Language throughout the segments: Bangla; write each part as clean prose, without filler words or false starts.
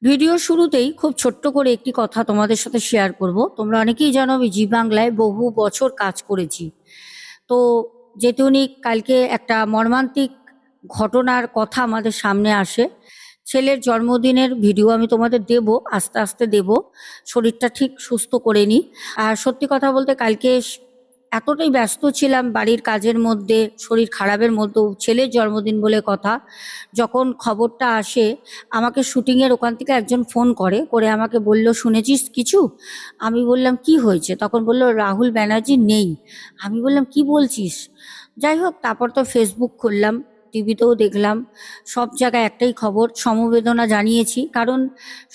ভিডিও শুরুতেই খুব ছোট্ট করে একটি কথা তোমাদের সাথে শেয়ার করব। তোমরা অনেকেই জানো আমি জি বাংলায় বহু বছর কাজ করেছি। তো যেটুনি কালকে একটা মর্মান্তিক ঘটনার কথা আমাদের সামনে আসে। ছেলের জন্মদিনের ভিডিও আমি তোমাদের দেব, আস্তে আস্তে দেব, শরীরটা ঠিক সুস্থ করে নিই। আর সত্যি কথা বলতে কালকে এতটাই ব্যস্ত ছিলাম বাড়ির কাজের মধ্যে, শরীর খারাপের মধ্যেও, ছেলের জন্মদিন বলে কথা। যখন খবরটা আসে, আমাকে শুটিংয়ের ওখান থেকে একজন ফোন করে আমাকে বলল, শুনেছিস কিছু? আমি বললাম কি হয়েছে? তখন বলল রাহুল ব্যানার্জি নেই। আমি বললাম কি বলছিস? যাই হোক, তারপর তো ফেসবুক খুললাম, টিভিতেও দেখলাম, সব জায়গায় একটাই খবর, সমবেদনা জানিয়েছি। কারণ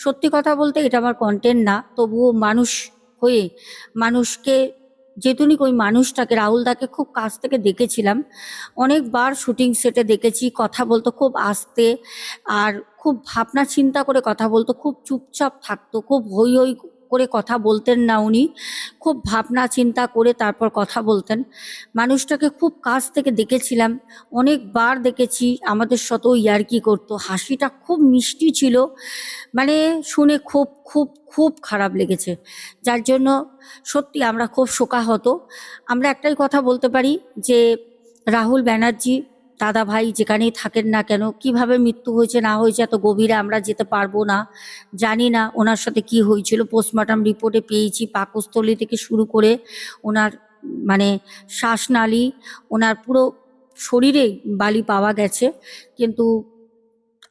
সত্যি কথা বলতে এটা আমার কন্টেন্ট না, তবুও মানুষ হয়ে মানুষকে, যেতুনিক ওই মানুষটাকে, রাহুলদাকে খুব কাছ থেকে দেখেছিলাম, অনেকবার শুটিং সেটে দেখেছি, কথা বলতো খুব আস্তে, আর খুব ভাবনা চিন্তা করে কথা বলতো, খুব চুপচাপ থাকতো, খুব হই হই করে কথা বলতেন না উনি, খুব ভাবনা চিন্তা করে তারপর কথা বলতেন। মানুষটাকে খুব কাছ থেকে দেখেছিলাম, অনেকবার দেখেছি, আমাদের সাথেও ইয়ার্কি করতো, হাসিটা খুব মিষ্টি ছিল। মানে শুনে খুব খুব খুব খারাপ লেগেছে, যার জন্য সত্যি আমরা খুব শোকাহত। আমরা একটাই কথা বলতে পারি যে রাহুল ব্যানার্জি দাদা ভাই যেখানেই থাকেন না কেন, কিভাবে মৃত্যু হয়েছে না হয়েছে এত গভীরে আমরা যেতে পারবো না, জানি না ওনার সাথে কি হয়েছিল। পোস্টমর্টম রিপোর্টে পেয়েছি পাকস্থলী থেকে শুরু করে ওনার মানে শ্বাসনালী, ওনার পুরো শরীরেই বালি পাওয়া গেছে, কিন্তু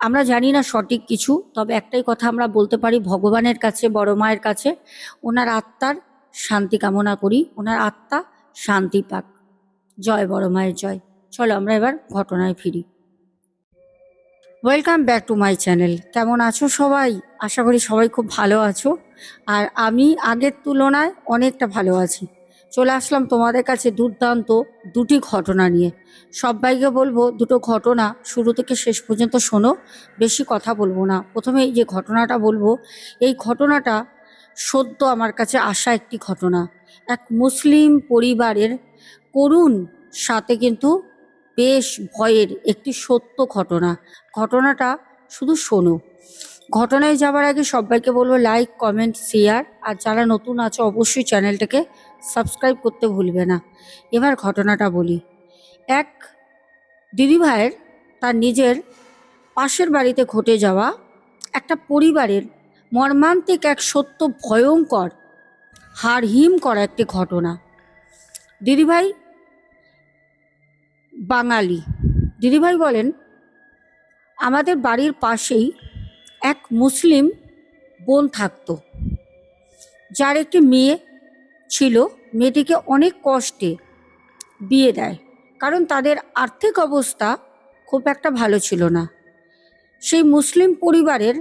আমরা জানি না সঠিক কিছু। তবে একটাই কথা আমরা বলতে পারি, ভগবানের কাছে, বড় মায়ের কাছে ওনার আত্মার শান্তি কামনা করি, ওনার আত্মা শান্তি পাক। জয় বড় মায়ের জয়। চলো আমরা এবার ঘটনায় ফিরি। Welcome back to my channel. কেমন আছো সবাই? আশা করি সবাই খুব ভালো আছো, আর আমি আগের তুলনায় অনেকটা ভালো আছি। চলে আসলাম তোমাদের কাছে দুর্দান্ত দুটি ঘটনা নিয়ে। সবাইকে বলবো দুটো ঘটনা শুরু থেকে শেষ পর্যন্ত শোনো, বেশি কথা বলবো না। প্রথমে এই যে ঘটনাটা বলবো, এই ঘটনাটা সদ্য আমার কাছে আসা একটি ঘটনা। এক মুসলিম পরিবারের করুণ সাথে কিন্তু বেশ ভয়ের একটি সত্য ঘটনা। ঘটনাটা শুধু শোনো। ঘটনায় যাবার আগে সবাইকে বলবো লাইক, কমেন্ট, শেয়ার, আর যারা নতুন আছো অবশ্যই চ্যানেলটাকে সাবস্ক্রাইব করতে ভুলবে না। এবার ঘটনাটা বলি। এক দিদিভাইয়ের তার নিজের পাশের বাড়িতে ঘটে যাওয়া একটা পরিবারের মর্মান্তিক এক সত্য, ভয়ঙ্কর, হাড়হিম করা একটি ঘটনা। দিদিভাই বাঙালি। দিদিভাই বলেন, আমাদের বাড়ির পাশেই এক মুসলিম বোন থাকতো, যার একটি মেয়ে ছিল। মেয়েটিকে অনেক কষ্টে বিয়ে দেয়, কারণ তাদের আর্থিক অবস্থা খুব একটা ভালো ছিল না। সেই মুসলিম পরিবারের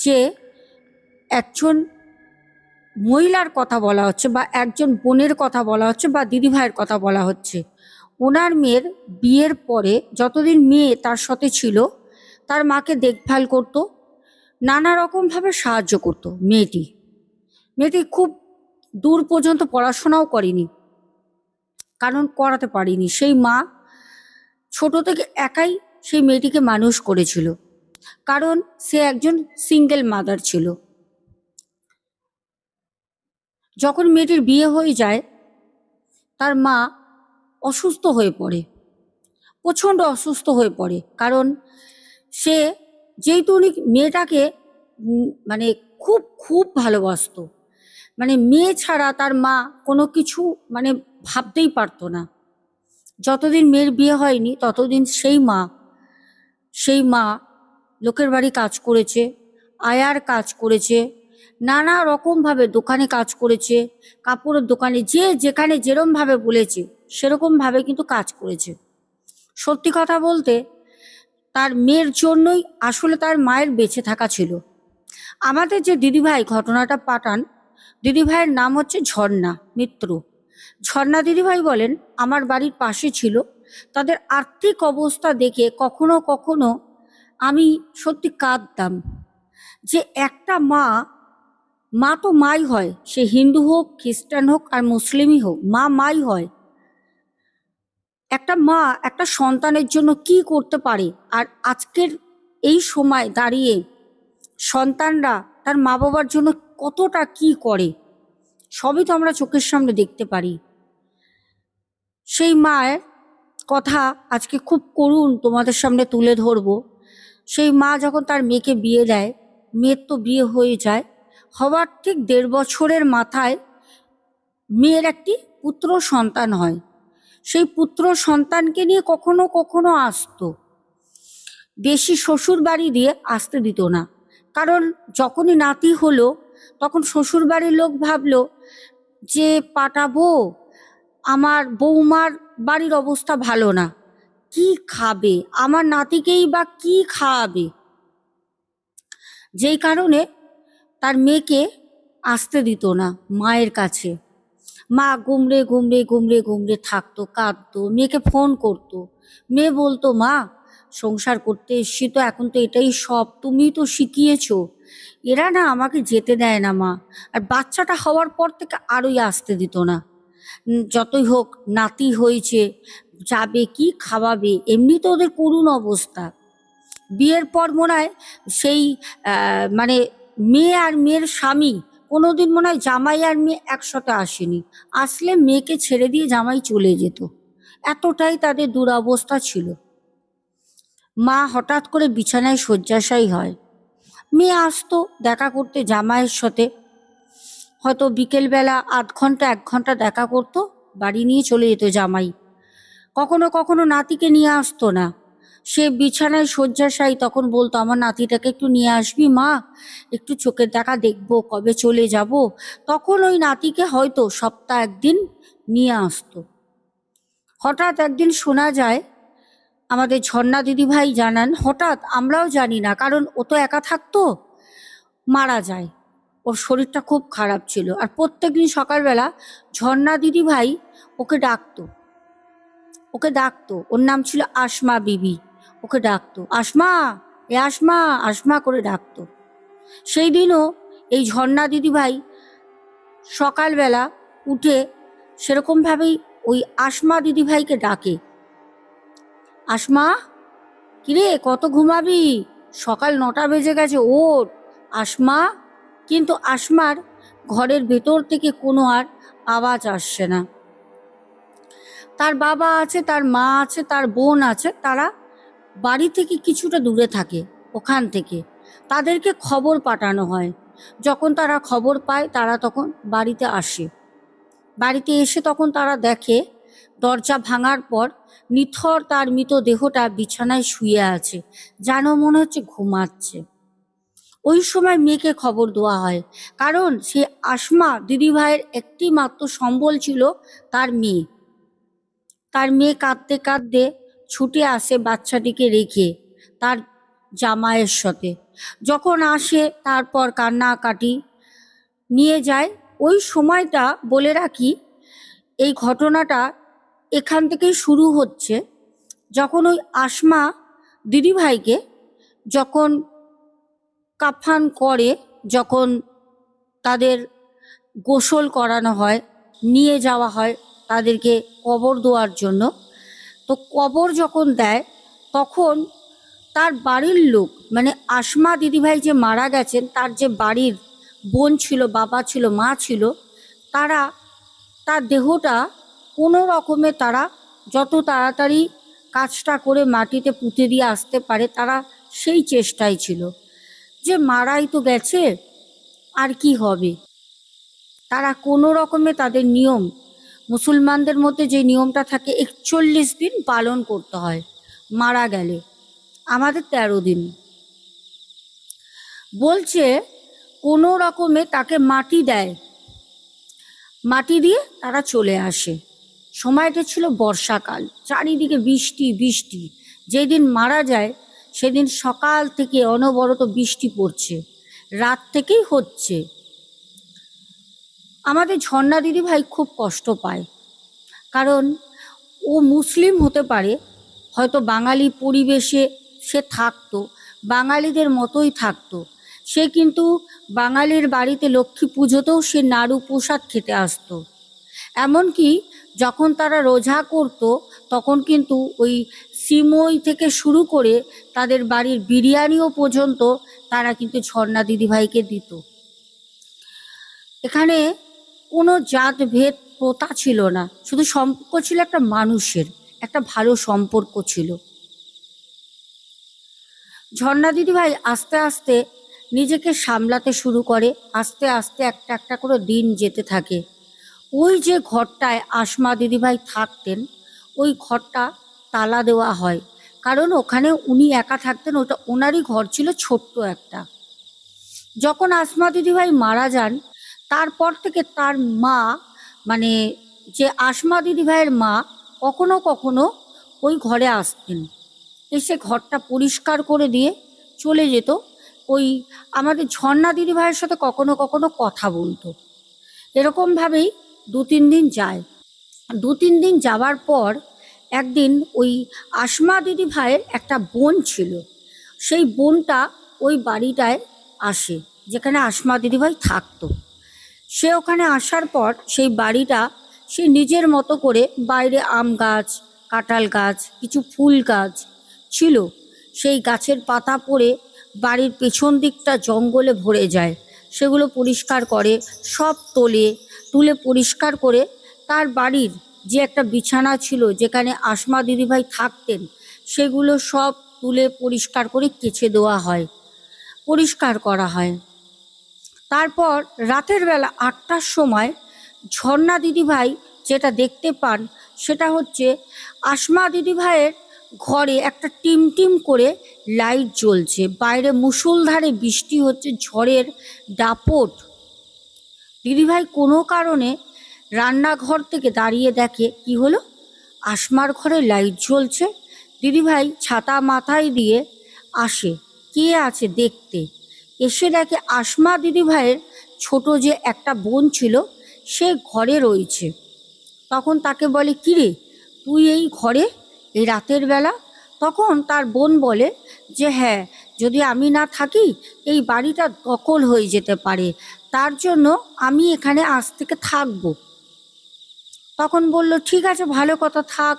যে একজন মহিলার কথা বলা হচ্ছে, বা একজন বোনের কথা বলা হচ্ছে, বা দিদিভাইয়ের কথা বলা হচ্ছে, ওনার মেয়ের বিয়ের পরে যতদিন মেয়ে তার সাথে ছিল, তার মাকে দেখভাল করতো, নানা রকমভাবে সাহায্য করতো। মেয়েটি খুব দূর পর্যন্ত পড়াশোনাও করেনি, কারণ করাতে পারিনি। সেই মা ছোট থেকে একাই সেই মেয়েটিকে মানুষ করেছিল, কারণ সে একজন সিঙ্গেল মাদার ছিল। যখন মেয়েটির বিয়ে হয়ে যায়, তার মা অসুস্থ হয়ে পড়ে, প্রচণ্ড অসুস্থ হয়ে পড়ে। কারণ সে যেহেতু উনি মেয়েটাকে মানে খুব খুব ভালোবাসতো, মানে মেয়ে ছাড়া তার মা কোনো কিছু মানে ভাবতেই পারতো না। যতদিন মেয়ের বিয়ে হয়নি ততদিন সেই মা লোকের বাড়ি কাজ করেছে, আয়ার কাজ করেছে, নানা রকমভাবে দোকানে কাজ করেছে, কাপড়ের দোকানে, যে যেখানে যেরমভাবে বলেছে সেরকমভাবে কিন্তু কাজ করেছে। সত্যি কথা বলতে তার মেয়ের জন্যই আসলে তার মায়ের বেঁচে থাকা ছিল। আমাদের যে দিদিভাই ঘটনাটা পাঠান, দিদিভাইয়ের নাম হচ্ছে ঝর্ণা মিত্র। ঝর্ণা দিদিভাই বলেন, আমার বাড়ির পাশে ছিল। তাদের আর্থিক অবস্থা দেখে কখনো কখনো আমি সত্যি কাঁদতাম, যে একটা মা, মা তো মাই হয়, সে হিন্দু হোক, খ্রিস্টান হোক, আর মুসলিমই হোক, মা মাই হয়। একটা মা একটা সন্তানের জন্য কি করতে পারে, আর আজকের এই সময় দাঁড়িয়ে সন্তানরা তার মা বাবার জন্য কতটা কি করে, সবই তো আমরা চোখের সামনে দেখতে পারি। সেই মায়ের কথা আজকে খুব করুণ তোমাদের সামনে তুলে ধরবো। সেই মা যখন তার মেয়েকে বিয়ে দেয়, মেয়ের তো বিয়ে হয়ে যায়, হওয়ার ঠিক 1.5 বছরের মাথায় মেয়ের একটি পুত্র সন্তান হয়। সেই পুত্র সন্তানকে নিয়ে কখনো কখনো আসতো, বেশি শ্বশুর বাড়ি দিয়ে আসতে দিত না। কারণ যখনই নাতি হলো তখন শ্বশুর বাড়ির লোক ভাবলো যে পাঠাবো, আমার বৌমার বাড়ির অবস্থা ভালো না, কি খাবে, আমার নাতিকেই বা কি খাওয়াবে, যেই কারণে তার মেয়েকে আসতে দিত না মায়ের কাছে। মা গুমড়ে গুমড়ে গুমড়ে গুমড়ে থাকতো, কাঁদতো, মেয়েকে ফোন করতো। মেয়ে বলতো, মা সংসার করতে এসছি তো, এখন তো এটাই সব, তুমি তো শিখিয়েছো, এরা না আমাকে যেতে দেয় না মা। আর বাচ্চাটা হওয়ার পর থেকে আরোই আসতে দিত না। যতই হোক নাতি হয়েছে, যাবে কি খাওয়াবে, এমনি তো ওদের করুণ অবস্থা। বিয়ের পর মনে হয় সেই মানে মেয়ে আর মেয়ের স্বামী কোনোদিন মনে হয় জামাই আর মেয়ে একসাথে আসেনি, আসলে মেয়েকে ছেড়ে দিয়ে জামাই চলে যেত, এতটাই তাদের দুরবস্থা ছিল। মা হঠাৎ করে বিছানায় শয্যাশায়ী হয়, মেয়ে আসতো দেখা করতে জামাইয়ের সাথে, হয়তো বিকেলবেলা 0.5 ঘন্টা 1 ঘন্টা দেখা করতো, বাড়ি নিয়ে চলে যেত জামাই। কখনো কখনো নাতিকে নিয়ে আসতো না, সে বিছানায় শয্যাশায়ী, তখন বলতো, আমার নাতিটাকে একটু নিয়ে আসবি মা, একটু চোখের দেখা দেখবো, কবে চলে যাব। তখন ওই নাতিকে হয়তো সপ্তাহে 1 দিন নিয়ে আসতো। হঠাৎ একদিন শোনা যায়, আমাদের ঝর্ণা দিদিভাই জানান, হঠাৎ আমরাও জানি না, কারণ ও তো একা থাকতো, মারা যায়। ওর শরীরটা খুব খারাপ ছিল, আর প্রত্যেকদিন সকালবেলা ঝর্ণা দিদিভাই ওকে ডাকতো, ওর নাম ছিল আসমা বিবি। ওকে ডাকতো, আসমা, এ আসমা, আসমা করে ডাকতো। সেই দিনও এই ঝর্ণা দিদিভাই সকালবেলা উঠে সেরকমভাবেই ওই আসমা দিদিভাইকে ডাকে, আসমা, কিরে কত ঘুমাবি, সকাল 9টা বেজে গেছে, ওঠ আসমা। কিন্তু আসমার ঘরের ভেতর থেকে কোনো আর আওয়াজ আসছে না। তার বাবা আছে, তার মা আছে, তার বোন আছে, তারা বাড়ি থেকে কিছুটা দূরে থাকে, ওখান থেকে তাদেরকে খবর পাঠানো হয়। যখন তারা খবর পায় তারা তখন বাড়িতে আসে। বাড়িতে এসে তখন তারা দেখে দরজা ভাঙার পর নিথর তার মৃতদেহটা বিছানায় শুয়ে আছে, যেন মনে হচ্ছে ঘুমাচ্ছে। ওই সময় মেয়েকে খবর দেওয়া হয়, কারণ সে আসমা দিদিভাইয়ের একটি মাত্র সম্বল ছিল তার মেয়ে। তার মেয়ে কাঁদতে কাঁদতে ছুটে আসে বাচ্চাটিকে রেখে তার জামাইয়ের সাথে। যখন আসে তারপর কান্নাকাটি নিয়ে যায়। ওই সময়টা বলে রাখি, এই ঘটনাটা এখান থেকেই শুরু হচ্ছে, যখন ওই আসমা দিদিভাইকে যখন কাফান করে, যখন তাদের গোসল করানো হয়, নিয়ে যাওয়া হয় তাদেরকে কবর দেওয়ার জন্য। তো কবর যখন দেয় তখন তার বাড়ির লোক, মানে আসমা দিদিভাই যে মারা গেছেন তার যে বাড়ির বোন ছিল, বাবা ছিল, মা ছিল, তারা তার দেহটা কোনো রকমে তারা যত তাড়াতাড়ি কাজটা করে মাটিতে পুঁতে দিয়ে আসতে পারে, তারা সেই চেষ্টায় ছিল, যে মারাই তো গেছে আর কি হবে। তারা কোনো রকমে তাদের নিয়ম, মুসলমানদের মধ্যে যে নিয়মটা থাকে 41 দিন পালন করতে হয় মারা গেলে, আমাদের 13 দিন। বলছে কোনো রকমে তাকে মাটি দেয়, মাটি দিয়ে তারা চলে আসে। সময়টা ছিল বর্ষাকাল, চারিদিকে বৃষ্টি বৃষ্টি। যেদিন মারা যায় সেদিন সকাল থেকে অনবরত বৃষ্টি পড়ছে, রাত থেকেই হচ্ছে। আমাদের ঝর্ণা দিদিভাই খুব কষ্ট পায়, কারণ ও মুসলিম হতে পারে, হয়তো বাঙালি পরিবেশে সে থাকতো, বাঙালিদের মতোই থাকতো। সে কিন্তু বাঙালির বাড়িতে লক্ষ্মী পুজোতেও সে নাড়ু প্রসাদ খেতে আসতো। এমনকি যখন তারা রোজা করতো তখন কিন্তু ওই সিমই থেকে শুরু করে তাদের বাড়ির বিরিয়ানিও পর্যন্ত তারা কিন্তু ঝর্ণা দিদিভাইকে দিত। এখানে কোনো জাত ভেদ প্রথা ছিল না, শুধু সম্পর্ক ছিল একটা মানুষের, একটা ভালো সম্পর্ক ছিল। ঝর্ণা দিদিভাই আস্তে আস্তে নিজেকে সামলাতে শুরু করে, আস্তে আস্তে একটা একটা করে দিন যেতে থাকে। ওই যে ঘরটায় আসমা দিদিভাই থাকতেন, ওই ঘরটা তালা দেওয়া হয়, কারণ ওখানে উনি একা থাকতেন, ওটা ওনারই ঘর ছিল, ছোট্ট একটা। যখন আসমা দিদিভাই মারা যান, তারপর থেকে তার মা, মানে যে আসমা দিদিভাইয়ের মা, কখনো কখনো ওই ঘরে আসতেন, এসে ঘরটা পরিষ্কার করে দিয়ে চলে যেত। ওই আমাদের ঝর্ণা দিদিভাইয়ের সাথে কখনো কখনো কথা বলতো। এরকমভাবেই 2-3 দিন যায়। 2-3 দিন যাওয়ার পর একদিন ওই আসমা দিদিভাইয়ের একটা বোন ছিল, সেই বোনটা ওই বাড়িটায় আসে যেখানে আসমা দিদিভাই থাকতো। সে ওখানে আসার পর সেই বাড়িটা সে নিজের মতো করে, বাইরে আম গাছ, কাঁঠাল গাছ, কিছু ফুল গাছ ছিল, সেই গাছের পাতা পড়ে বাড়ির পেছন দিকটা জঙ্গলে ভরে যায়, সেগুলো পরিষ্কার করে, সব তুলে পরিষ্কার করে তার বাড়ির যে একটা বিছানা ছিল যেখানে আসমা দিদিভাই থাকতেন, সেগুলো সব তুলে পরিষ্কার করে কেচে দেওয়া হয়, পরিষ্কার করা হয়। তারপর রাতের বেলা 8টার সময় ঝর্ণা দিদিভাই যেটা দেখতে পান সেটা হচ্ছে আসমা দিদিভাইয়ের ঘরে একটা টিম করে লাইট জ্বলছে, বাইরে মুষলধারে বৃষ্টি হচ্ছে, ঝড়ের দাপট। দিদিভাই কোনো কারণে রান্নাঘর থেকে দাঁড়িয়ে দেখে কি হলো, আসমার ঘরে লাইট জ্বলছে। দিদিভাই ছাতা মাথায় দিয়ে আসে, কে আছে দেখতে। এসে দেখে আসমা দিদিভাইয়ের ছোট যে একটা বোন ছিল সে ঘরে রয়েছে। তখন তাকে বলে, কিরে তুই এই ঘরে এই রাতের বেলা? তখন তার বোন বলে যে হ্যাঁ, যদি আমি না থাকি এই বাড়িটা দখল হয়ে যেতে পারে, তার জন্য আমি এখানে আজ থেকে থাকবো। তখন বলল, ঠিক আছে, ভালো কথা, থাক,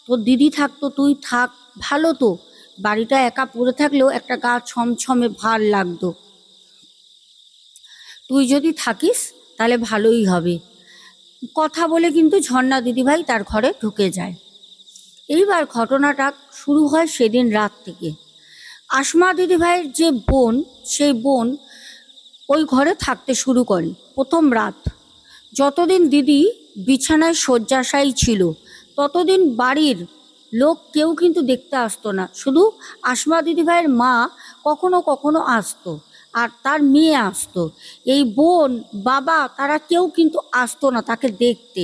তোর দিদি থাকতো, তুই থাক, ভালো তো, বাড়িটা একা পড়ে থাকলেও একটা গা ছমছমে ভার লাগতো, তুই যদি থাকিস তাহলে ভালোই হবে। কথা বলে কিন্তু ঝর্ণা দিদিভাই তার ঘরে ঢুকে যায়। এইবার ঘটনাটা শুরু হয় সেদিন রাত থেকে। আসমা দিদিভাইয়ের যে বোন, সেই বোন ওই ঘরে থাকতে শুরু করে প্রথম রাত। যতদিন দিদি বিছানায় শয্যাশায়ী ছিল ততদিন বাড়ির লোক কেউ কিন্তু দেখতে আসতো না, শুধু আসমা দিদিভাইয়ের মা কখনো কখনো আসতো, আর তার মেয়ে আসতো। এই বোন, বাবা, তারা কেউ কিন্তু আসতো না তাকে দেখতে।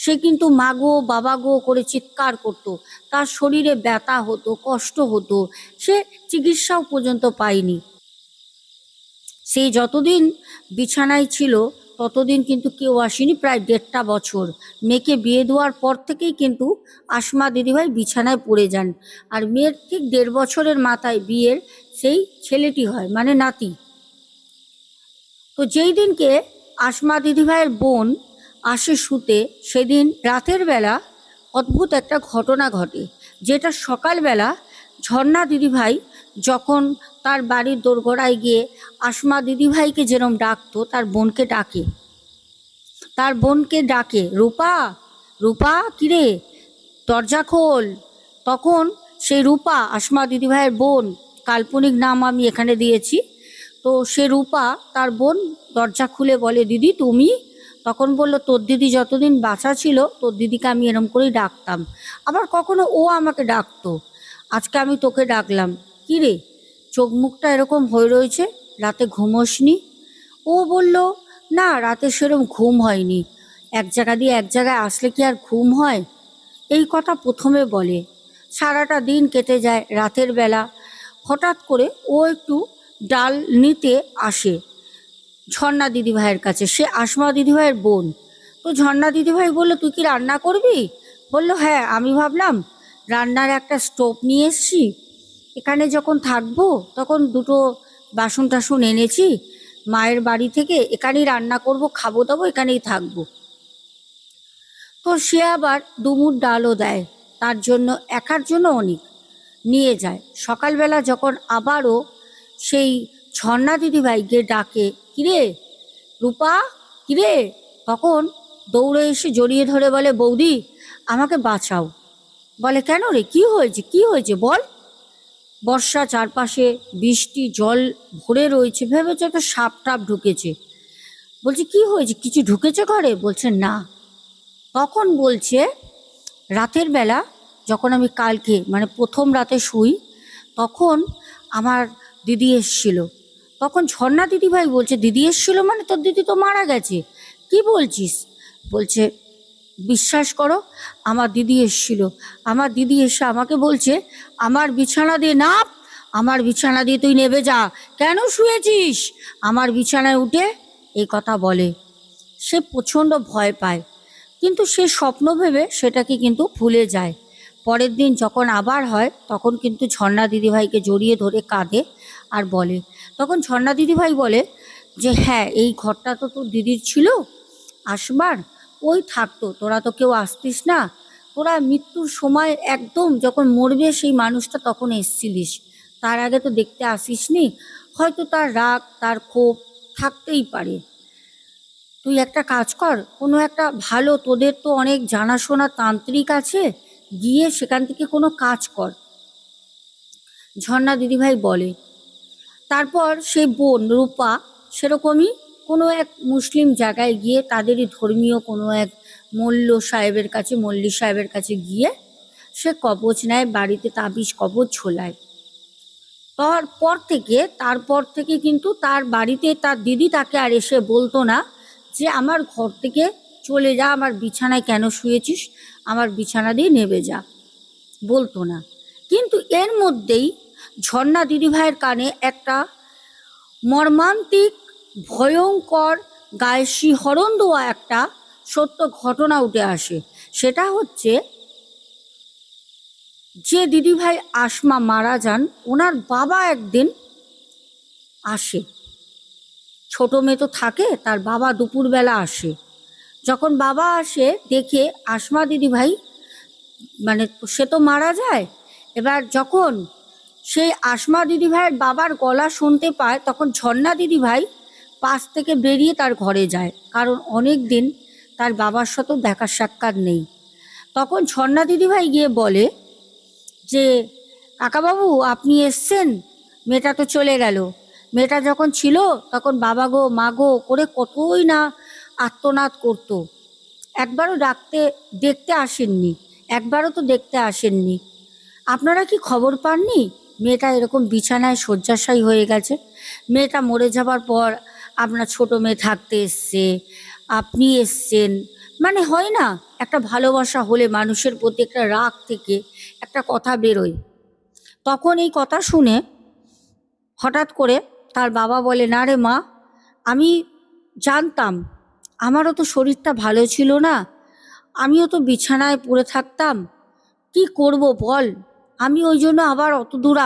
সে কিন্তু মা গো, বাবা গো করে চিৎকার করতো, তার শরীরে ব্যথা হতো, কষ্ট হতো, সে চিকিৎসাও পর্যন্ত পায়নি। সে যতদিন বিছানায় ছিল ততদিন কিন্তু কেউ আসেনি, প্রায় 1.5 বছর। মেয়েকে বিয়ে দেওয়ার পর থেকেই কিন্তু আসমা দিদিভাই বিছানায় পড়ে যান, আর মেয়ের ঠিক 1.5 বছরের মাথায় বিয়ের সেই ছেলেটি হয়, মানে নাতি। তো যেই দিনকে আসমা দিদিভাইয়ের বোন আসে শুতে, সেদিন রাতের বেলা অদ্ভুত একটা ঘটনা ঘটে, যেটা সকালবেলা ঝর্ণা দিদিভাই যখন তার বাড়ির দোরগোড়ায় গিয়ে আসমা দিদিভাইকে যেরম ডাকতো, তার বোনকে ডাকে, রূপা, রূপা, কিরে দরজা খোল। তখন সেই রূপা, আসমা দিদিভাইয়ের বোন, কাল্পনিক নাম আমি এখানে দিয়েছি, তো সে রূপা তার বোন দরজা খুলে বলে, দিদি তুমি? তখন বলল, তোর দিদি যতদিন বাঁচা ছিল তোর দিদিকে আমি এরম করেই ডাকতাম, আবার কখনো ও আমাকে ডাকতো, আজকে আমি তোকে ডাকলাম। কি রে, চোখ মুখটা এরকম হয়ে রয়েছে, রাতে ঘুমোসনি? ও বলল, না, রাতে সেরম ঘুম হয়নি, এক জায়গা দিয়ে এক জায়গায় আসলে কি আর ঘুম হয়? এই কথা প্রথমে বলে। সারাটা দিন কেটে যায়। রাতের বেলা হঠাৎ করে ও একটু ডাল নিতে আসে ঝর্ণা দিদিভাইয়ের কাছে, সে আসমা দিদিভাইয়ের বোন। তো ঝর্ণা দিদিভাই বলল, তুই কি রান্না করবি? বলল, হ্যাঁ, আমি ভাবলাম রান্নার একটা স্টোভ নিয়ে এসছি, এখানে যখন থাকবো তখন দুটো বাসন টাসন এনেছি মায়ের বাড়ি থেকে, এখানেই রান্না করব, খাবো দাবো, এখানেই থাকবো। তো সে আবার দুমুঠ ডালও দেয়। তার জন্য একার জন্য অনেক নিয়ে যায়। সকালবেলা যখন আবারও সেই ঝর্ণা দিদিভাই গিয়ে ডাকে, কিরে রূপা, কিরে, তখন দৌড়ে এসে জড়িয়ে ধরে বলে, বৌদি আমাকে বাঁচাও। বলে, কেন রে, কি হয়েছে, কি হয়েছে বল। বর্ষা, চারপাশে বৃষ্টি, জল ভরে রয়েছে, ভেবেছে তো সাপ টাপ ঢুকেছে। বলছে, কি হয়েছে, কিছু ঢুকেছে ঘরে? বলছে না। তখন বলছে, রাতের বেলা যখন আমি কালকে মানে প্রথম রাতে শুই, তখন আমার দিদি এসছিল। তখন ঝর্ণা দিদিভাই বলছে, দিদি এসছিল মানে তোর দিদি তো মারা গেছে, কি বলছিস? বলছে, বিশ্বাস করো, আমার দিদি এসছিল। আমার দিদি এসে আমাকে বলছে, আমার বিছানা দিয়ে নাপ, আমার বিছানা দিয়ে তুই নেবে যা, কেন শুয়েছিস আমার বিছানায় উঠে, এই কথা বলে। সে প্রচণ্ড ভয় পায়, কিন্তু সে স্বপ্ন ভেবে সেটাকে কিন্তু ভুলে যায়। পরের দিন যখন আবার হয়, তখন কিন্তু ঝর্ণা দিদিভাইকে জড়িয়ে ধরে কাঁদে আর বলে। তখন ঝর্ণা দিদিভাই বলে যে, হ্যাঁ, এই ঘরটা তো তোর দিদির ছিল আসবার, ওই থাকতো, তোরা তো কেউ আসতিস না, তোরা মৃত্যুর সময় একদম যখন মরবে সেই মানুষটা তখন এসছিলিস, তার আগে তো দেখতে আসিসনি, হয়তো তার রাগ, তার ক্ষোভ থাকতেই পারে। তুই একটা কাজ কর, কোনো একটা ভালো, তোদের তো অনেক জানাশোনা তান্ত্রিক আছে, গিয়ে সেখান থেকে কোনো কাজ কর, ঝর্ণা দিদিভাই বলে। তারপর সেই বোন রূপা সেরকমই কোনো এক মুসলিম জায়গায় গিয়ে তাদেরই ধর্মীয় কোনো এক মল্লী সাহেবের কাছে গিয়ে সে কবচ নেয়, বাড়িতে তাবিজ কবচ ঝোলায়। তারপর থেকে কিন্তু তার বাড়িতে তার দিদি তাকে আর এসে বলতো না যে আমার ঘর থেকে চলে যা, আমার বিছানায় কেন শুয়েছিস, আমার বিছানা দিয়ে নেবে যা, বলতো না। কিন্তু এর মধ্যেই ঝর্ণা দিদিভাইয়ের কানে একটা মর্মান্তিক, ভয়ঙ্কর, গায়ে শিহরণ দেওয়া একটা সত্য ঘটনা উঠে আসে। সেটা হচ্ছে, যে দিদিভাই আসমা মারা যান, ওনার বাবা একদিন আসে। ছোট মেয়ে তো থাকে, তার বাবা দুপুরবেলা আসে। যখন বাবা আসে দেখে আসমা দিদিভাই, মানে সে তো মারা যায়, এবার যখন সেই আসমা দিদিভাইয়ের বাবার গলা শুনতে পায়, তখন ঝর্ণা দিদিভাই পাশ থেকে বেরিয়ে তার ঘরে যায়, কারণ অনেক দিন তার বাবার সাথেও দেখা সাক্ষাৎ নেই। তখন ঝর্ণা দিদিভাই গিয়ে বলে যে, কাকাবাবু আপনি এসছেন, মেয়েটা তো চলে গেল। মেয়েটা যখন ছিল তখন বাবা গো মা গো করে কতই না আর্তনাদ করতো, একবারও দেখতে আসেননি, একবারও তো দেখতে আসেননি। আপনারা কি খবর পাননি মেয়েটা এরকম বিছানায় শয্যাশায়ী হয়ে গেছে? মেয়েটা মরে যাবার পর আপনার ছোট মেয়ে থাকতে এসছে, আপনি এসছেন, মানে হয় না, একটা ভালোবাসা হলে মানুষের প্রতি একটা রাগ থেকে একটা কথা বেরোয়। তখন এই কথা শুনে হঠাৎ করে তার বাবা বলে, না রে মা, আমি জানতাম, আমারও তো শরীরটা ভালো ছিল না, আমিও তো বিছানায় পড়ে থাকতাম, কি করব বল, আমি ওই জন্য আবার অত দূর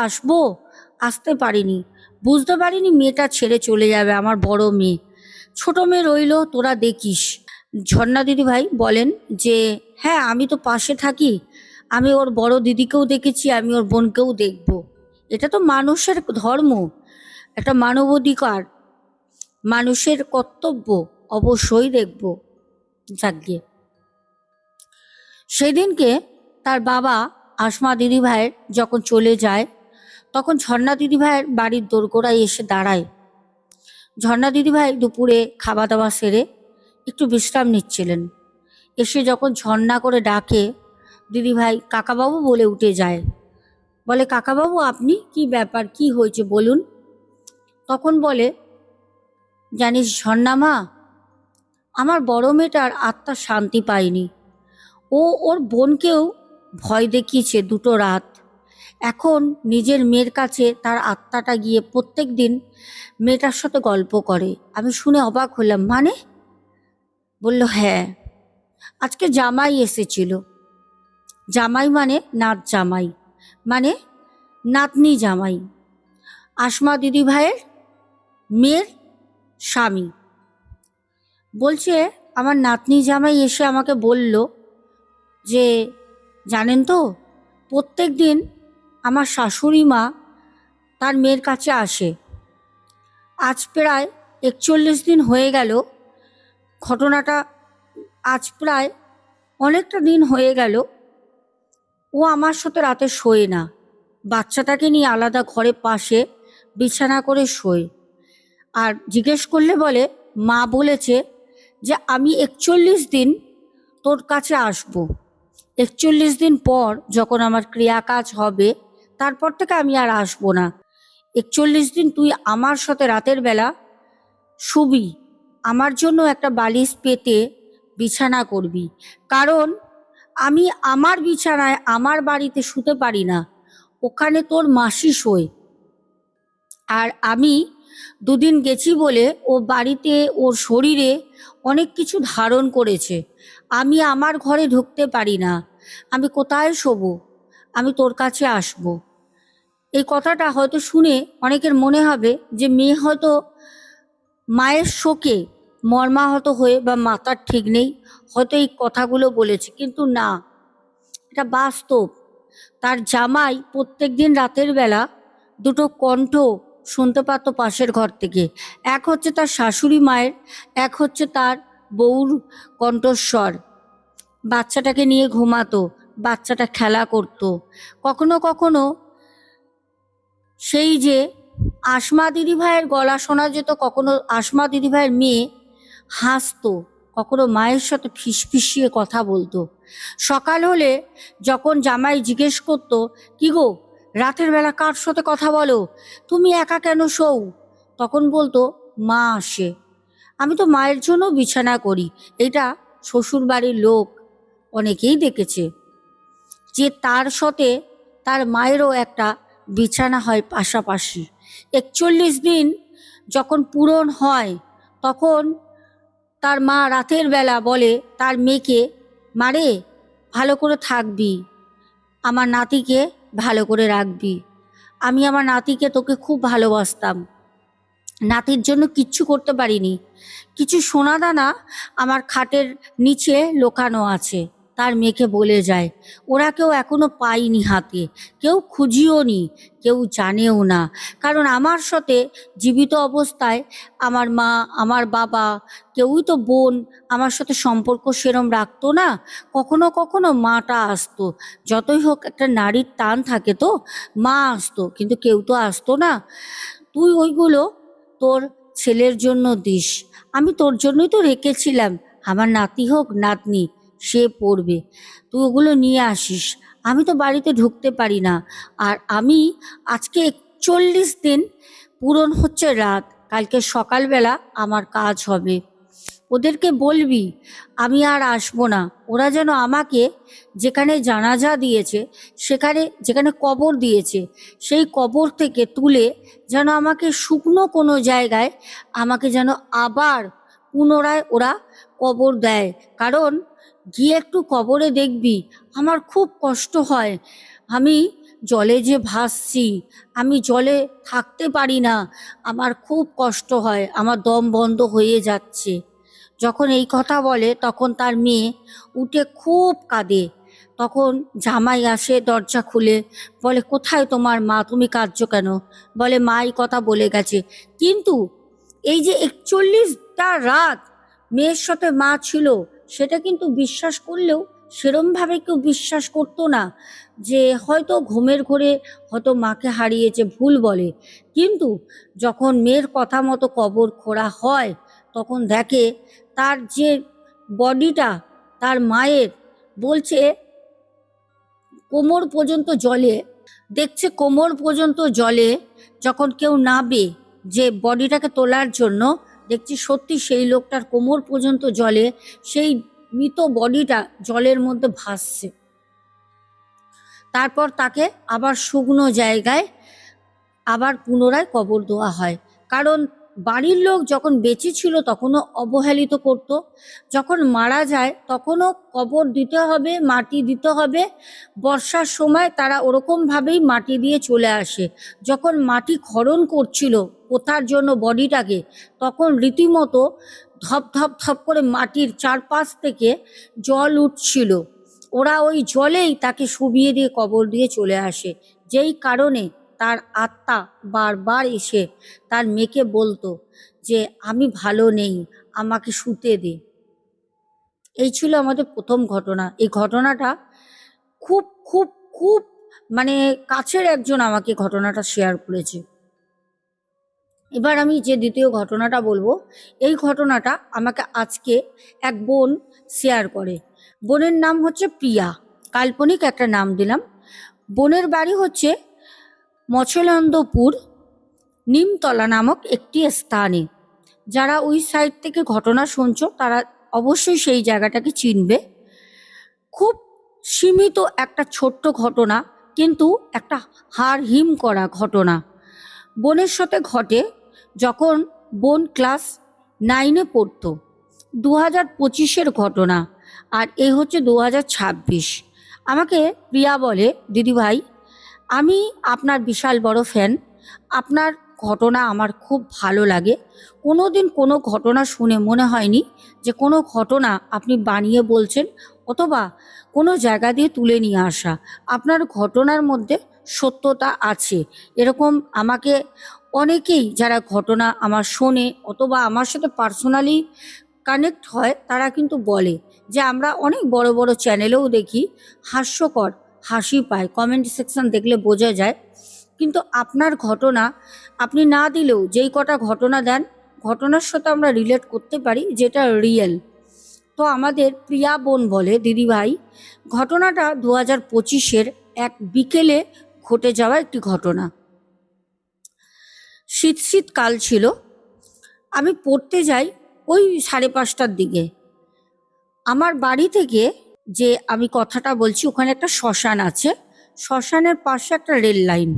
আসতে পারিনি, বুঝতে পারিনি মেয়েটা ছেড়ে চলে যাবে, আমার বড় মেয়ে, ছোট মেয়ে রইল, তোরা দেখিস। ঝর্ণা দিদিভাই বলেন যে, হ্যাঁ আমি তো পাশে থাকি, আমি ওর বড় দিদিকেও দেখেছি, আমি ওর বোনকেও দেখব, এটা তো মানুষের ধর্ম, একটা মানবাধিকার, মানুষের কর্তব্য, অবশ্যই দেখব। যাকগে, সেদিনকে তার বাবা আসমা দিদিভাইয়ের যখন চলে যায়, তখন ঝর্ণা দিদিভাইয়ের বাড়ির দোরগোড়ায় এসে দাঁড়ায়। ঝর্ণা দিদিভাই দুপুরে খাওয়া দাওয়া সেরে একটু বিশ্রাম নিচ্ছিলেন। এসে যখন ঝর্ণা করে ডাকে, দিদিভাই কাকাবাবু বলে উঠে যায়। বলে, কাকাবাবু আপনি, কি ব্যাপার, কি হয়েছে বলুন। তখন বলে, জানিস ঝর্ণা মা, আমার বড় মেয়েটার আত্মা শান্তি পায়নি, ও ওর বোনকেও ভয় দেখিয়েছে দুটো রাত, এখন নিজের মেয়ের কাছে তার আত্মাটা গিয়ে প্রত্যেক দিন মেয়েটার সাথে গল্প করে। আমি শুনে অবাক হলাম, মানে? বলল, হ্যাঁ, আজকে জামাই এসেছিল। জামাই মানে নাত জামাই, মানে নাতনি জামাই, আসমা দিদিভাইয়ের মেয়ের স্বামী। বলছে, আমার নাতনি জামাই এসে আমাকে বলল যে জানেন তো, প্রত্যেক দিন আমার শাশুড়ি মা তার মেয়ের কাছে আসে। আজ প্রায় 41 দিন হয়ে গেল ঘটনাটা, আজ প্রায় অনেকটা দিন হয়ে গেল ও আমার সাথে রাতে শোয় না। বাচ্চাটাকে নিয়ে আলাদা ঘরে পাশে বিছানা করে শোয়। আর জিজ্ঞেস করলে বলে, মা বলেছে যে আমি 41 দিন তোর কাছে আসব। 41 দিন পর যখন আমার ক্রিয়া কাজ হবে তারপর থেকে আমি আর আসবো না। 41 দিন তুই আমার সাথে রাতের বেলা শুবি, আমার জন্য একটা বালিশ পেতে বিছানা করবি। কারণ আমি আমার বিছানায় আমার বাড়িতে শুতে পারি না, ওখানে তোর মাসি শোয়। আর আমি দুদিন গেছি বলে ও বাড়িতে ওর শরীরে অনেক কিছু ধারণ করেছে। আমি আমার ঘরে ঢুকতে পারি না, আমি কোথায় শোবো? আমি তোর কাছে আসবো। এই কথাটা হয়তো শুনে অনেকের মনে হবে যে মেয়ে হয়তো মায়ের শোকে মর্মাহত হয়ে বা মাথার ঠিক নেই, হয়তো এই কথাগুলো বলেছে, কিন্তু না, এটা বাস্তব। তার জামাই প্রত্যেকদিন রাতের বেলা দুটো কণ্ঠ শুনতে পারতো পাশের ঘর থেকে। এক হচ্ছে তার শাশুড়ি মায়ের, এক হচ্ছে তার বউর কণ্ঠস্বর। বাচ্চাটাকে নিয়ে ঘুমাতো, বাচ্চাটা খেলা করত। কখনো কখনো সেই যে আসমা দিদিভাইয়ের গলা শোনা যেত, কখনো আসমা দিদিভাইয়ের মেয়ে হাসতো, কখনো মায়ের সাথে ফিসফিসিয়ে কথা বলতো। সকাল হলে যখন জামাই জিজ্ঞেস করতো, কি গো, রাতের বেলা কার সাথে কথা বলো, তুমি একা কেন শোও? তখন বলতো, মা আসে, আমি তো মায়ের জন্য বিছানা করি। এটা শ্বশুর বাড়ির লোক অনেকেই দেখেছে যে তার সাথে তার মায়েরও একটা বিছানা হয় পাশাপাশি। 41 দিন যখন পূরণ হয় তখন তার মা রাতের বেলা বলে তার মেয়েকে, মারে ভালো করে থাকবি, আমার নাতিকে ভালো করে রাখবি, আমি আমার নাতিকে তোকে খুব ভালোবাসতাম, নাতির জন্য কিচ্ছু করতে পারিনি, কিছু সোনা দানা আমার খাটের নিচে লোকানো আছে, তার মেয়েকে বলে যায়। ওরা কেউ এখনো পায়নি হাতে, কেউ খুঁজিও নি, কেউ জানেও না। কারণ আমার সাথে জীবিত অবস্থায় আমার মা, আমার বাবা, কেউই তো বোন আমার সাথে সম্পর্ক সেরম রাখতো না। কখনো কখনো মাটা আসতো, যতই হোক একটা নারীর টান থাকে তো, মা আসতো, কিন্তু কেউ তো আসতো না। তুই ওইগুলো তোর ছেলের জন্য দিস, আমি তোর জন্যই তো রেখেছিলাম, আমার নাতি হোক নাতনি, সে পড়বে, তুই ওগুলো নিয়ে আসিস, আমি তো বাড়িতে ঢুকতে পারি না। আর আমি আজকে 41 দিন পূরণ হচ্ছে রাত, কালকে সকালবেলা আমার কাজ হবে, ওদেরকে বলবি আমি আর আসবো না। ওরা যেন আমাকে যেখানে জানাজা দিয়েছে, সেখানে যেখানে কবর দিয়েছে, সেই কবর থেকে তুলে যেন আমাকে শুকনো কোনো জায়গায় আমাকে যেন আবার পুনরায় ওরা কবর দেয়। কারণ গিয়ে একটু কবরে দেখবি, আমার খুব কষ্ট হয়, আমি জলে যে ভাসছি, আমি জলে থাকতে পারি না, আমার খুব কষ্ট হয়, আমার দম বন্ধ হয়ে যাচ্ছে। যখন এই কথা বলে তখন তার মেয়ে উঠে খুব কাঁদে। তখন জামাই আসে, দরজা খুলে বলে, কোথায় তোমার মা, তুমি কাঁদছো কেন? বলে, মা এই কথা বলে গেছে। কিন্তু এই যে 41টা রাত মেয়ের সাথে মা ছিল, সেটা কিন্তু বিশ্বাস করলেও সেরমভাবে কেউ বিশ্বাস করতো না, যে হয়তো ঘুমের ঘোরে হয়তো মাকে হারিয়েছে, ভুল বলে। কিন্তু যখন মেয়ের কথা মতো কবর খোঁড়া হয় তখন দেখে তার যে বডিটা, তার মায়ের, বলছে কোমর পর্যন্ত জলে, দেখছে কোমর পর্যন্ত জলে, যখন কেউ নাবে যে বডিটাকে তোলার জন্য, দেখছি সত্যি সেই লোকটার কোমর পর্যন্ত জলে, সেই মৃত বডিটা জলের মধ্যে ভাসছে। তারপর তাকে আবার শুকনো জায়গায় আবার পুনরায় কবর দেওয়া হয়। কারণ বাড়ির লোক যখন বেঁচে ছিল তখনও অবহেলিত করত, যখন মারা যায় তখনও কবর দিতে হবে, মাটি দিতে হবে। বর্ষার সময় তারা ওরকমভাবেই মাটি দিয়ে চলে আসে। যখন মাটি খনন করছিল পোতার জন্য বডিটাকে, তখন রীতিমতো ধপ ধপ ধপ করে মাটির চারপাশ থেকে জল উঠছিল। ওরা ওই জলেই তাকে শুবিয়ে দিয়ে কবর দিয়ে চলে আসে, যেই কারণে তার আত্মা বারবার এসে তার মেয়েকে বলতো যে আমি ভালো নেই, আমাকে শুতে দে। এই ছিল আমাদের প্রথম ঘটনা। এই ঘটনাটা খুব খুব খুব মানে কাছের একজন আমাকে ঘটনাটা শেয়ার করেছে। এবার আমি যে দ্বিতীয় ঘটনাটা বলবো, এই ঘটনাটা আমাকে আজকে এক বোন শেয়ার করে। বোনের নাম হচ্ছে প্রিয়া, কাল্পনিক একটা নাম দিলাম। বোনের বাড়ি হচ্ছে মছলন্দপুর নিমতলা নামক একটি স্থানে। যারা ওই সাইড থেকে ঘটনা শুনছো তারা অবশ্যই সেই জায়গাটাকে চিনবে। খুব সীমিত একটা ছোট্ট ঘটনা, কিন্তু একটা হাড় হিম করা ঘটনা। বোনের সাথে ঘটে যখন বোন ক্লাস 9-এ পড়তো। 2025-এর ঘটনা, আর এ হচ্ছে 2026। আমাকে প্রিয়া বলে, দিদিভাই আমি আপনার বিশাল বড় ফ্যান, আপনার ঘটনা আমার খুব ভালো লাগে। কোনো দিন কোনো ঘটনা শুনে মনে হয়নি যে কোনো ঘটনা আপনি বানিয়ে বলছেন অথবা কোনো জায়গা দিয়ে তুলে নিয়ে আসা। আপনার ঘটনার মধ্যে সত্যতা আছে। এরকম আমাকে অনেকেই যারা ঘটনা আমার শোনে অথবা আমার সাথে পার্সোনালি কানেক্ট হয় তারা কিন্তু বলে যে আমরা অনেক বড় বড় চ্যানেলেও দেখি, হাস্যকর, হাসি পায়, কমেন্ট সেকশন দেখলে বোঝা যায়। কিন্তু আপনার ঘটনা আপনি না দিলেও যেই কটা ঘটনা দেন, ঘটনার সাথে আমরা রিলেট করতে পারি, যেটা রিয়েল। তো আমাদের প্রিয়া বোন বলে, দিদিভাই ঘটনাটা 2025-এর এক বিকেলে ঘটে যাওয়া একটি ঘটনা। শীতকাল ছিল। আমি পড়তে যাই ওই 5:30টার দিকে। আমার বাড়ি থেকে যে আমি কথাটা বলছি ওখানে একটা শ্মশান আছে, শ্মশানের পাশে একটা রেল লাইন।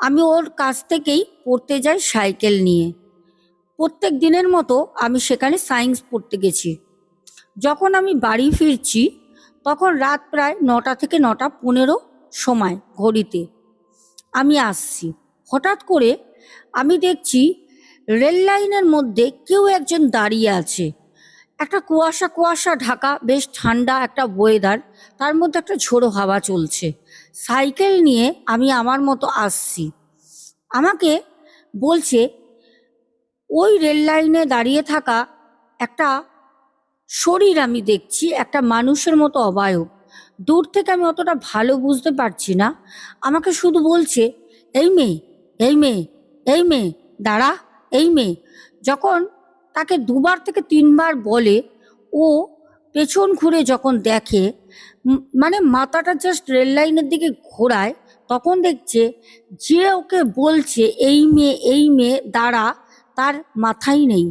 আমি ওর কাছ থেকেই পড়তে যাই সাইকেল নিয়ে। প্রত্যেক দিনের মতো আমি সেখানে সায়েন্স পড়তে গেছি। যখন আমি বাড়ি ফিরছি তখন রাত প্রায় 9টা থেকে 9টা 15 সময় ঘড়িতে আমি আসছি। হঠাৎ করে আমি দেখছি রেল লাইনের মধ্যে কেউ একজন দাঁড়িয়ে আছে। একটা কুয়াশা কুয়াশা ঢাকা, বেশ ঠান্ডা একটা ওয়েদার, তার মধ্যে একটা ঝোড়ো হাওয়া চলছে। সাইকেল নিয়ে আমি আমার মতো আসছি। আমাকে বলছে ওই রেল লাইনে দাঁড়িয়ে থাকা একটা শরীর আমি দেখছি, একটা মানুষের মতো অবয়ব। দূর থেকে আমি অতটা ভালো বুঝতে পারছি না। আমাকে শুধু বলছে, এই মেয়ে, এই মেয়ে, এই মেয়ে, দাঁড়া, এই মেয়ে। যখন তাকে 2বার থেকে 3বার বলে, ও পেছন ঘুরে যখন দেখে, মানে মাথাটা জাস্ট রেল লাইনের দিকে ঘোরায়, তখন দেখছে যে ওকে বলছে এই মেয়ে, এই মেয়ে, দাঁড়া, তার মাথাই নেই।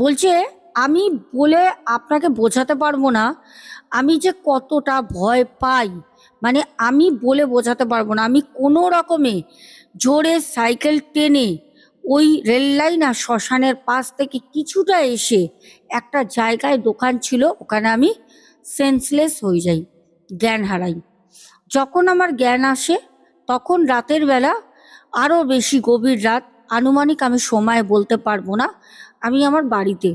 বলছে, আমি বলে আপনাকে বোঝাতে পারবো না আমি যে কতটা ভয় পাই, মানে আমি বলে বোঝাতে পারবো না। আমি কোনো রকমে জোরে সাইকেল টেনে ওই রেল লাইন আর শ্মশানের পাশ থেকে কিছুটা এসে একটা জায়গায় দোকান ছিল, ওখানে আমি সেন্সলেস হয়ে যাই, জ্ঞান হারাই। যখন আমার জ্ঞান আসে তখন রাতের বেলা, আরও বেশি গভীর রাত, আনুমানিক আমি সময় বলতে পারবো না। আমি আমার বাড়িতে,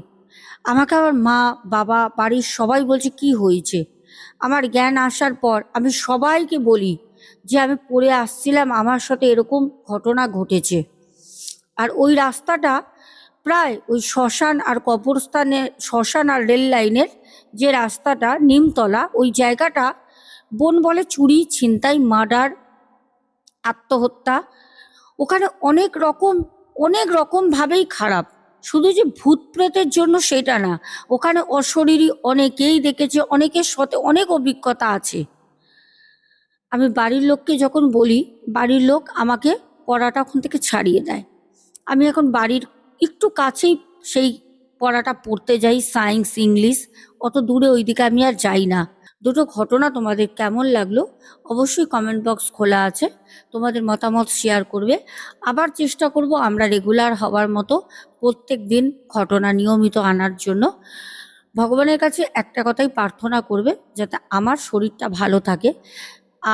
আমাকে আমার মা বাবা বাড়ির সবাই বলছে কি হয়েছে। আমার জ্ঞান আসার পর আমি সবাইকে বলি যে আমি পড়ে আসছিলাম, আমার সাথে এরকম ঘটনা ঘটেছে। আর ওই রাস্তাটা প্রায় ওই শ্মশান আর কবরস্থানের, শ্মশান আর রেল লাইনের যে রাস্তাটা নিমতলা, ওই জায়গাটা বোন বলে চুরি, ছিনতাই, মার্ডার, আত্মহত্যা, ওখানে অনেক রকম ভাবেই খারাপ। শুধু যে ভূত প্রেতের জন্য সেটা না, ওখানে অশরীরী অনেকেই দেখেছে, অনেকের সাথে অনেক অভিজ্ঞতা আছে। আমি বাড়ির লোককে যখন বলি, বাড়ির লোক আমাকে পড়াটা ওখান থেকে ছাড়িয়ে দেয়। আমি এখন বাড়ির একটু কাছেই সেই পড়াটা পড়তে যাই, সায়েন্স, ইংলিশ, অত দূরে ওইদিকে আমি আর যাই না। দুটো ঘটনা তোমাদের কেমন লাগলো অবশ্যই কমেন্ট বক্স খোলা আছে, তোমাদের মতামত শেয়ার করবে। আবার চেষ্টা করব আমরা রেগুলার হওয়ার মতো প্রত্যেক দিন ঘটনা নিয়মিত আনার জন্য। ভগবানের কাছে একটা কথাই প্রার্থনা করবে, যাতে আমার শরীরটা ভালো থাকে।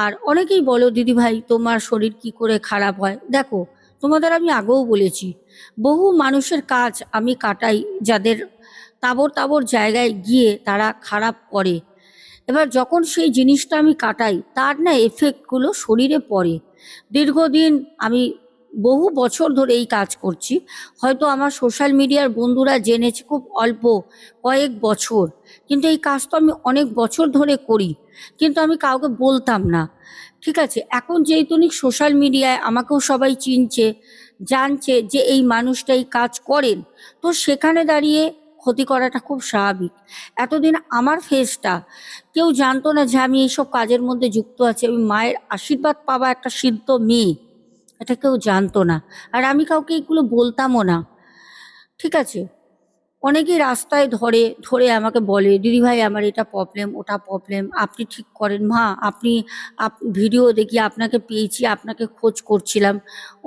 আর অনেকেই বলো, দিদিভাই তোমার শরীর কি করে খারাপ হয়। দেখো, তোমাদের আমি আগেও বলেছি, বহু মানুষের কাজ আমি কাটাই, যাদের তাবর তাবর জায়গায় গিয়ে তারা খারাপ করে, এবার যখন সেই জিনিসটা আমি কাটাই তার না এফেক্টগুলো শরীরে পড়ে। দীর্ঘদিন আমি বহু বছর ধরে এই কাজ করছি। হয়তো আমার সোশ্যাল মিডিয়ার বন্ধুরা জেনেছে খুব অল্প, কয়েক বছর, কিন্তু এই কাজ তো আমি অনেক বছর ধরে করি, কিন্তু আমি কাউকে বলতাম না। ঠিক আছে, এখন যেহেতু সোশ্যাল মিডিয়ায় আমাকেও সবাই চিনছে, জানছে যে এই মানুষটা এই কাজ করেন, তো সেখানে দাঁড়িয়ে ক্ষতি করাটা খুব স্বাভাবিক। এতদিন আমার ফেসটা কেউ জানতো না যে আমি এইসব কাজের মধ্যে যুক্ত আছি। আমি মায়ের আশীর্বাদ পাওয়া একটা সিদ্ধ মেয়ে, এটা কেউ জানতো না, আর আমি কাউকে এগুলো বলতামও না। ঠিক আছে, অনেকেই রাস্তায় ধরে ধরে আমাকে বলে, দিদিভাই আমার এটা প্রবলেম, ওটা প্রবলেম, আপনি ঠিক করেন। মা আপনি ভিডিও দেখি আপনাকে পেয়েছি, আপনাকে খোঁজ করছিলাম।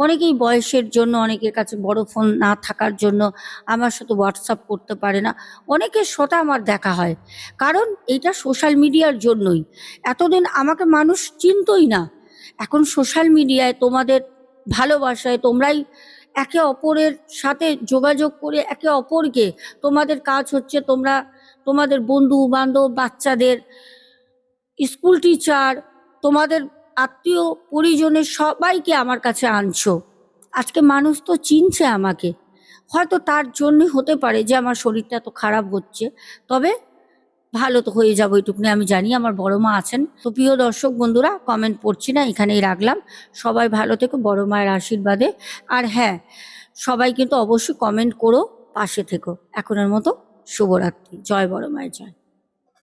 অনেকেই বয়সের জন্য, অনেকের কাছে বড় ফোন না থাকার জন্য আমার সাথে হোয়াটসঅ্যাপ করতে পারে না। অনেকের সাথে আমার দেখা হয়, কারণ এইটা সোশ্যাল মিডিয়ার জন্যই। এতদিন আমাকে মানুষ চিনতই না, এখন সোশ্যাল মিডিয়ায় তোমাদের ভালোবাসায় তোমরাই একে অপরের সাথে যোগাযোগ করে একে অপরকে, তোমাদের কাজ হচ্ছে তোমরা তোমাদের বন্ধু বান্ধব, বাচ্চাদের, স্কুল টিচার, তোমাদের আত্মীয় পরিজনের সবাইকে আমার কাছে আনছো। আজকে মানুষ তো চিনছে আমাকে, হয়তো তার জন্যই হতে পারে যে আমার শরীরটা তো খারাপ হচ্ছে, তবে ভালো তো হয়ে যাবো এটুকুনি আমি জানি, আমার বড় মা আছেন। তো প্রিয় দর্শক বন্ধুরা, কমেন্ট পড়ছি না, এখানেই রাখলাম। সবাই ভালো থেকো বড় মায়ের আশীর্বাদে। আর হ্যাঁ, সবাই কিন্তু অবশ্যই কমেন্ট করো, পাশে থেকো। এখনের মতো শুভরাত্রি। জয় বড় মায়ের জয়।